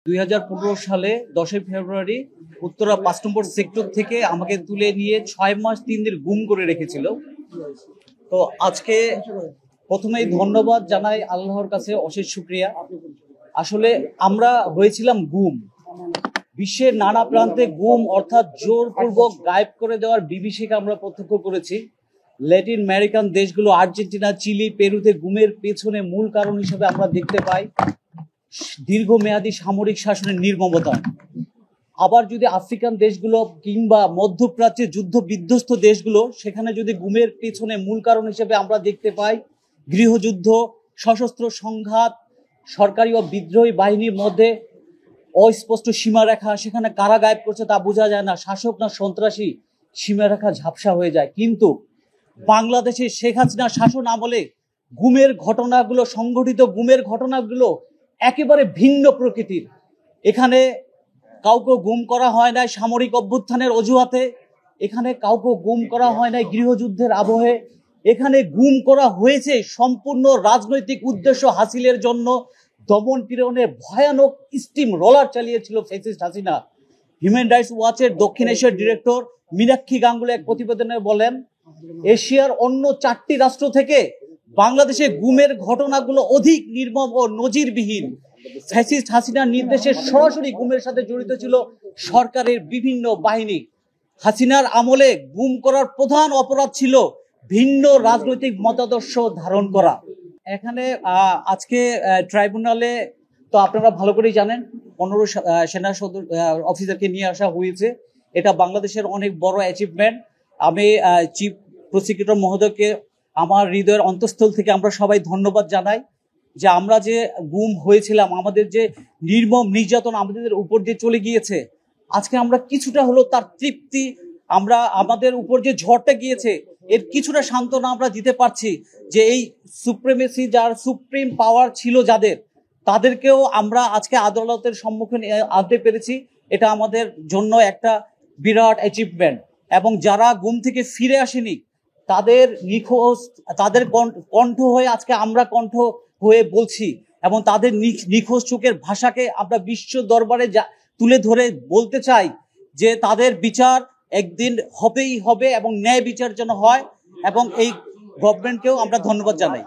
2015 সালে 10ই ফেব্রুয়ারি উত্তরা 5 নম্বর সেক্টর থেকে আমাকে তুলে নিয়ে 6 মাস 3 দিন গুম করে রেখেছিল। তো আজকে প্রথমেই ধন্যবাদ জানাই আল্লাহর কাছে, অশেষ শুকরিয়া। আসলে আমরা হয়েছিলাম গুম, বিশ্বের নানা প্রান্তে গুম অর্থাৎ জোরপূর্বক গায়েব করে দেওয়ার বিভীষিকা আমরা প্রত্যক্ষ করেছি। ল্যাটিন আমেরিকান দেশগুলো, আর্জেন্টিনা, চিলি, পেরুতে গুমের পেছনে মূল কারণ হিসেবে আমরা দেখতে পাই দীর্ঘমেয়াদী সামরিক শাসনের নির্মমতা। আবার যদি আফ্রিকান দেশগুলো কিংবা মধ্যপ্রাচ্যে যুদ্ধ বিধ্বস্ত দেশগুলো, সেখানে যদি গুমের পেছনে মূল কারণ হিসেবে আমরা দেখতে পাই গৃহযুদ্ধ, সশস্ত্র সংঘাত, সরকারি ও বিদ্রোহী বাহিনীর মধ্যে অস্পষ্ট সীমারেখা, সেখানে কারা গায়েব করছে তা বোঝা যায় না, শাসক না সন্ত্রাসী সীমারেখা ঝাপসা হয়ে যায়। কিন্তু বাংলাদেশে শেখ হাসিনা শাসন আমলে গুমের ঘটনাগুলো, সংগঠিত গুমের ঘটনাগুলো একেবারে ভিন্ন প্রকৃতির। এখানে কাউকে গুম করা হয় নাই সামরিক অভ্যুত্থানের অজুহাতে, এখানে কাউকে গুম করা হয় নাই গৃহযুদ্ধের আবহে, এখানে গুম করা হয়েছে সম্পূর্ণ রাজনৈতিক উদ্দেশ্য হাসিলের জন্য। দমন পীড়নে ভয়ানক স্টিম রোলার চালিয়েছিল ফ্যাসিস্ট হাসিনা। হিউম্যান রাইটস ওয়াচের দক্ষিণ এশিয়ার ডিরেক্টর মীনাক্ষী গাঙ্গুলি এক প্রতিবেদনে বলেন, এশিয়ার অন্য 4টি রাষ্ট্র থেকে বাংলাদেশে গুমের ঘটনাগুলো অধিক নির্মম ও নজিরবিহীন। ফ্যাসিস্ট হাসিনার নির্দেশে সরাসরি গুমের সাথে জড়িত ছিল সরকারের বিভিন্ন বাহিনী। হাসিনার আমলে গুম করার প্রধান অপরাধ ছিল ভিন্ন রাজনৈতিক মতাদর্শ ধারণ করা। এখানে আজকে ট্রাইব্যুনালে তো আপনারা ভালো করেই জানেন 15 সেনা সদর অফিসারকে নিয়ে আসা হয়েছে। এটা বাংলাদেশের অনেক বড় অ্যাচিভমেন্ট। আমি চিফ প্রসিকিউটর মহোদয়কে আমার হৃদয়ের অন্তঃস্থল থেকে আমরা সবাই ধন্যবাদ জানাই যে আমরা যে গুম হয়েছিলাম, আমাদের যে নির্মম নির্যাতন আমাদের উপর দিয়ে চলে গিয়েছে, আজকে আমরা কিছুটা হলো তার তৃপ্তি, আমরা আমাদের উপর যে ঝড়টা গিয়েছে এর কিছুটা সান্ত্বনা আমরা দিতে পারছি যে এই সুপ্রিমেসি, যার সুপ্রিম পাওয়ার ছিল যাদের, তাদেরকেও আমরা আজকে আদালতের সম্মুখীন আনতে পেরেছি। এটা আমাদের জন্য একটা বিরাট অ্যাচিভমেন্ট। এবং যারা গুম থেকে ফিরে আসেনি তাদের নিখোঁজ, তাদের কণ্ঠ হয়ে আজকে আমরা কণ্ঠ হয়ে বলছি, এবং তাদের নিখোঁজ চোখের ভাষাকে আমরা বিশ্ব দরবারে তুলে ধরে বলতে চাই যে তাদের বিচার একদিন হবেই হবে এবং ন্যায় বিচার যেন হয়। এবং এই গভর্নমেন্টকেও আমরা ধন্যবাদ জানাই।